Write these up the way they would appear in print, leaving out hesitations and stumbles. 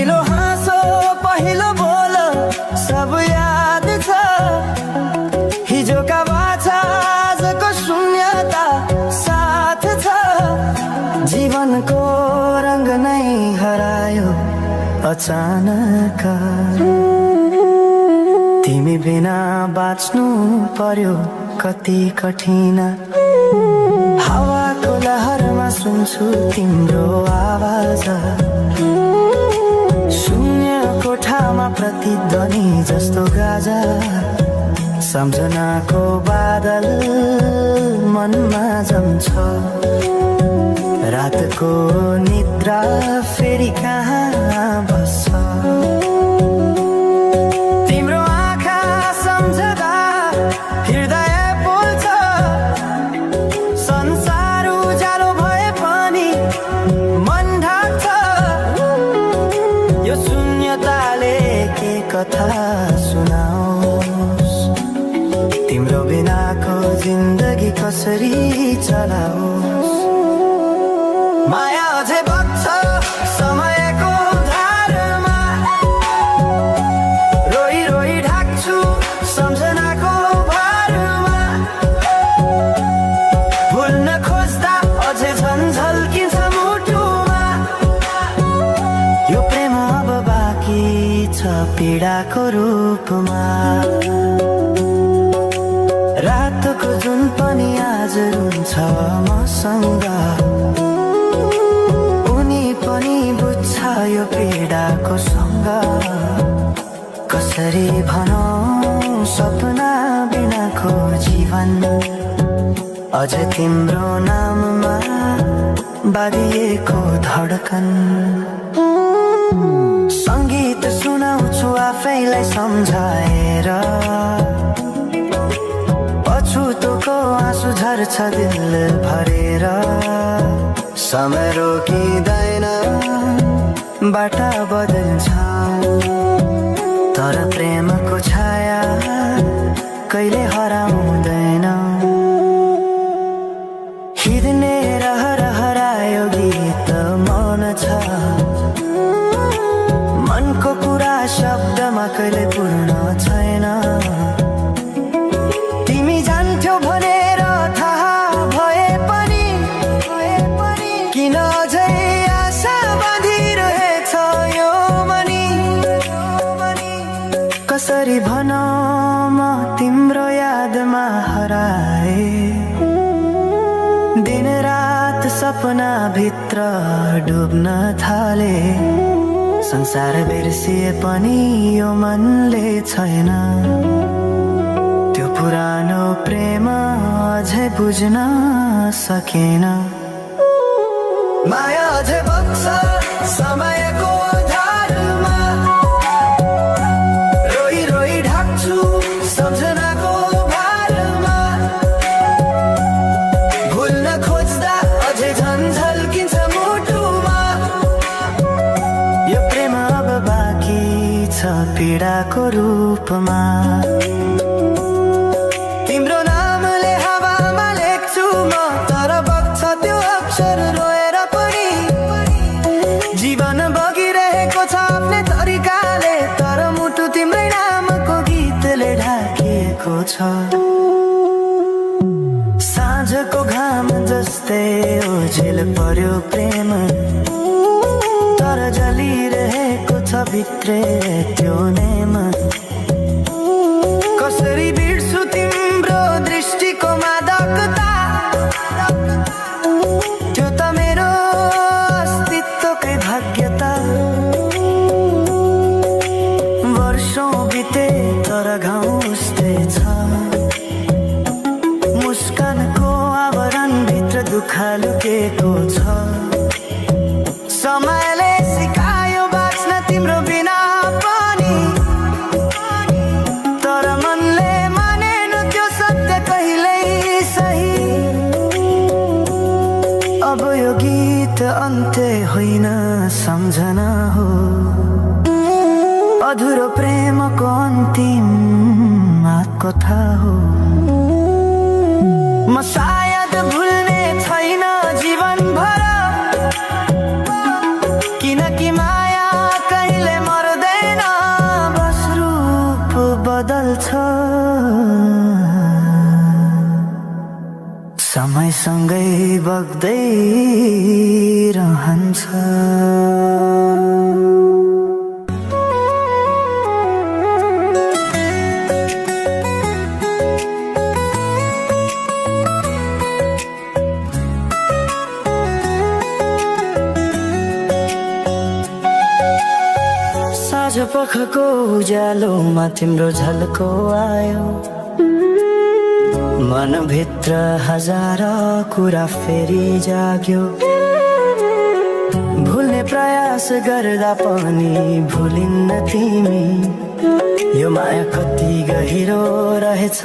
पहिलो हाँसो पहिलो बोल सब याद छ। हिजोका बाछा आजको शून्यता साथ छ। जीवनको रंग नै हरायो अचानक। तिमी बिना बाँच्नु पर्यो कति कठिन। हावाको लहरमा सुन्छु तिम्रो आवाज। शून्य कोठामा प्रतिध्वनि जस्तो गाजा। सम्झनाको बादल मनमा जम्छ। रातको निद्रा फेरि कहाँ बस्छ। तिम्रो आँखा सम्झदा हृदय बोल्छ। संसार उज्यालो भए पनि मन ढाक्छ। यो शून्यताले के कथा सुनाओस्। तिम्रो बिनाको जिन्दगी कसरी चलाओस्। माया अझै बग्छ समयको धारमा। रोई रोई ढाक्छु सम्झनाको भारमा। भुल्न खोज्दा अझै झन्झल्किन्छ मुटुमा। यो प्रेम अब बाँकी छ पीडाको रूपमा। रातको जुन पनि आज रुन्छ मसँग। उनी पनि बुझ्छ यो पीडाको सँग। कसरी भनौं सपना बिनाको जीवन। अझ तिम्रो नाममा बाँधिएको धडकन। संगीत सुनाउँछु आफैलाई सम्झाएर। पछुतोको आँसु झर्छ दिल भरेर। समय रोकिँदैन बाटा बदल्छ। तर प्रेमको छाया कहिले हराउँदैन। हिँड्ने रहर हरायो गीत मौन छ। मनको कुरा शब्दमा कहिले पूर्ण छैन। तिमी जान्थ्यौ भनेर थाहा भए पनि किन अझै आशा बाँधिरहेछ यो मनी। कसरी भनौं म तिम्रो यादमा हराए। दिन रात सपना भित्र डुब्न थाले। संसार बिर्सिए पनि यो मनले छैन। त्यो पुरानो प्रेम अझै बुझ्न सकेन। माया अझै बग्छ समयको धारमा। रोई रोई ढाक्छु सम्झनाको भारमा। भुल्न खोज्दा अझै झन्झल्किन्छ मुटुमा। यो प्रेम अब बाँकी छ पीडाको रूपमा। तिम्रो नामले हावामा लेख्छु म तर बग्छ त्यो अक्षर रोएर पनि। जीवन बगिरहेको छ आफ्नै तरिकाले तर मुटु तिम्रै नामको गीतले ढाकिएको छ। साँझको घाम जस्तै ओझेल पर्यो प्रेम। तर जलिरहेको छ भित्रै त्यो नेम। कसरी बिर्सु तिम्रो दृष्टिको मादकता। त्यो त मेरो अस्तित्वकै भाग्यता। वर्षौं बिते तर घाउ उस्तै छ। मुस्कानको आवरण भित्र दुःख लुकेको छ। समयले सिकायो बाँच्न तिम्रो बिना पनि। तर मनले मानेन त्यो सत्य कहिल्यै सही। अब यो गीत अन्त्य होइन सम्झना हो। अधुरो प्रेमको अन्तिम कथा हो। म सायद भुल्ने छैन जीवन भर। किनकि माया कहिले सँगै बग्दै रहन्छ। साँझ पखको उज्यालोमा तिम्रो झल्को आयो, मनभित्र हजार कुरा फेरि जाग्यो। भुल्ने प्रयास गर्दा पनि भुलिन्न तिमी, यो माया कति गहिरो रहेछ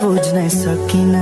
बुझ्नै सकिन।